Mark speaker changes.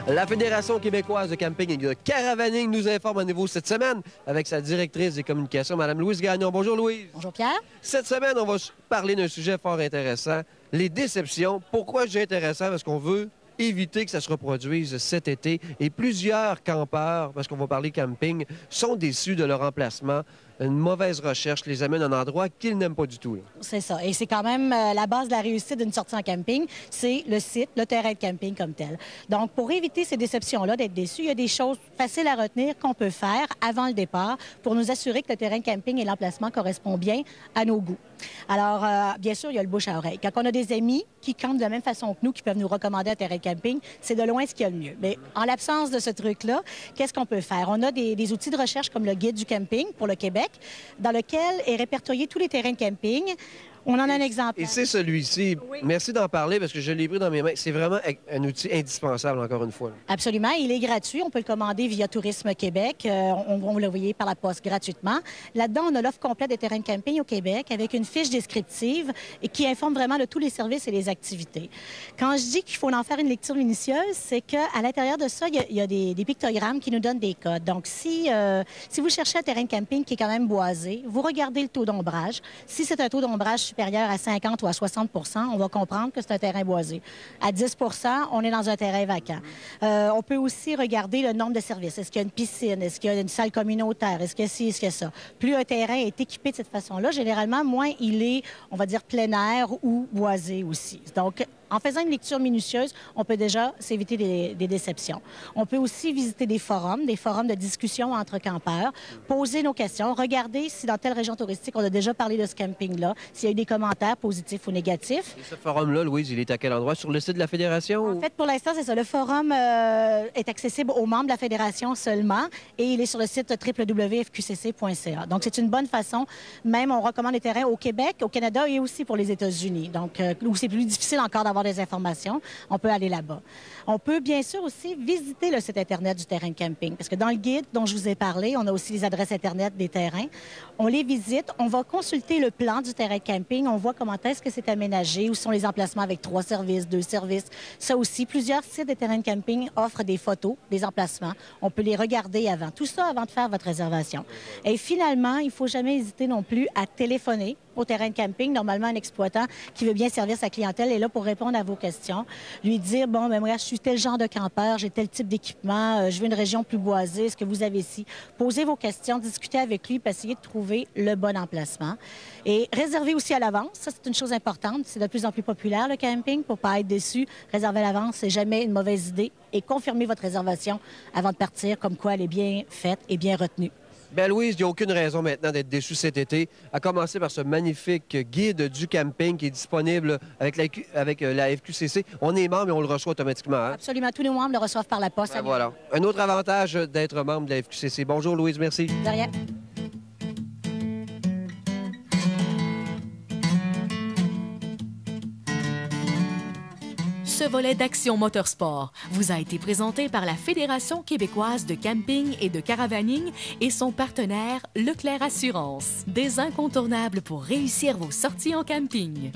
Speaker 1: La Fédération québécoise de camping et de caravaning nous informe à nouveau cette semaine avec sa directrice des communications, Mme Louise Gagnon. Bonjour Louise.
Speaker 2: Bonjour Pierre.
Speaker 1: Cette semaine, on va parler d'un sujet fort intéressant, les déceptions. Pourquoi je dis intéressant? Parce qu'on veut éviter que ça se reproduise cet été. Et plusieurs campeurs, parce qu'on va parler camping, sont déçus de leur emplacement. Une mauvaise recherche les amène à un endroit qu'ils n'aiment pas du tout. C'est
Speaker 2: ça. Et c'est quand même la base de la réussite d'une sortie en camping, c'est le site, le terrain de camping comme tel. Donc, pour éviter ces déceptions-là, d'être déçus, il y a des choses faciles à retenir qu'on peut faire avant le départ pour nous assurer que le terrain de camping et l'emplacement correspondent bien à nos goûts. Alors, bien sûr, il y a le bouche à oreille. Quand on a des amis qui campent de la même façon que nous, qui peuvent nous recommander un terrain de camping, c'est de loin ce qu'il y a le mieux. Mais en l'absence de ce truc-là, qu'est-ce qu'on peut faire? On a des outils de recherche comme le Guide du camping pour le Québec, dans lequel est répertorié tous les terrains de camping. On en a un exemple.
Speaker 1: Et c'est celui-ci. Oui. Merci d'en parler parce que je l'ai pris dans mes mains. C'est vraiment un outil indispensable, encore une fois.
Speaker 2: Absolument. Il est gratuit. On peut le commander via Tourisme Québec. On l'a envoyé par la poste gratuitement. Là-dedans, on a l'offre complète des terrains de camping au Québec avec une fiche descriptive et qui informe vraiment de tous les services et les activités. Quand je dis qu'il faut en faire une lecture minutieuse, c'est qu'à l'intérieur de ça, il y a des pictogrammes qui nous donnent des codes. Donc, si vous cherchez un terrain de camping qui est quand même boisé, vous regardez le taux d'ombrage. Si c'est un taux d'ombrage supérieur à 50 ou à 60 on va comprendre que c'est un terrain boisé. À 10 on est dans un terrain vacant. On peut aussi regarder le nombre de services. Est-ce qu'il y a une piscine? Est-ce qu'il y a une salle communautaire? Est-ce qu'il y a ci? Est-ce qu'il y a ça? Plus un terrain est équipé de cette façon-là, généralement, moins il est, on va dire, plein air ou boisé aussi. Donc, en faisant une lecture minutieuse, on peut déjà s'éviter des déceptions. On peut aussi visiter des forums de discussion entre campeurs, poser nos questions, regarder si dans telle région touristique, on a déjà parlé de ce camping-là, s'il y a eu des commentaires positifs ou négatifs.
Speaker 1: Et ce forum-là, Louise, il est à quel endroit? Sur le site de la Fédération?
Speaker 2: En fait, pour l'instant, c'est ça. Le forum est accessible aux membres de la Fédération seulement et il est sur le site www.fqcc.ca. Donc, c'est une bonne façon. Même, on recommande les terrains au Québec, au Canada et aussi pour les États-Unis. Donc, où c'est plus difficile encore d'avoir des informations, on peut aller là-bas. On peut bien sûr aussi visiter le site Internet du terrain de camping, parce que dans le guide dont je vous ai parlé, on a aussi les adresses Internet des terrains. On les visite, on va consulter le plan du terrain de camping, on voit comment est-ce que c'est aménagé, où sont les emplacements avec 3 services, 2 services. Ça aussi, plusieurs sites de terrain de camping offrent des photos des emplacements. On peut les regarder avant. Tout ça avant de faire votre réservation. Et finalement, il ne faut jamais hésiter non plus à téléphoner au terrain de camping. Normalement, un exploitant qui veut bien servir sa clientèle est là pour répondre à vos questions. Lui dire, bon, ben moi, je suis tel genre de campeur, j'ai tel type d'équipement, je veux une région plus boisée, est-ce que vous avez ici? Posez vos questions, discutez avec lui, puis essayez de trouver le bon emplacement. Et réservez aussi à l'avance. Ça, c'est une chose importante. C'est de plus en plus populaire, le camping, pour ne pas être déçu. Réserver à l'avance, c'est jamais une mauvaise idée. Et confirmez votre réservation avant de partir, comme quoi elle est bien faite et bien retenue.
Speaker 1: Bien, Louise, il n'y a aucune raison maintenant d'être déçu cet été, à commencer par ce magnifique guide du camping qui est disponible avec la FQCC. On est membre et on le reçoit automatiquement. Hein?
Speaker 2: Absolument. Tous nos membres le reçoivent par la poste.
Speaker 1: Ben, voilà. Un autre avantage d'être membre de la FQCC. Bonjour, Louise, merci.
Speaker 2: De rien.
Speaker 3: Ce volet d'Action Motorsport vous a été présenté par la Fédération québécoise de camping et de caravaning et son partenaire Leclerc Assurance. Des incontournables pour réussir vos sorties en camping.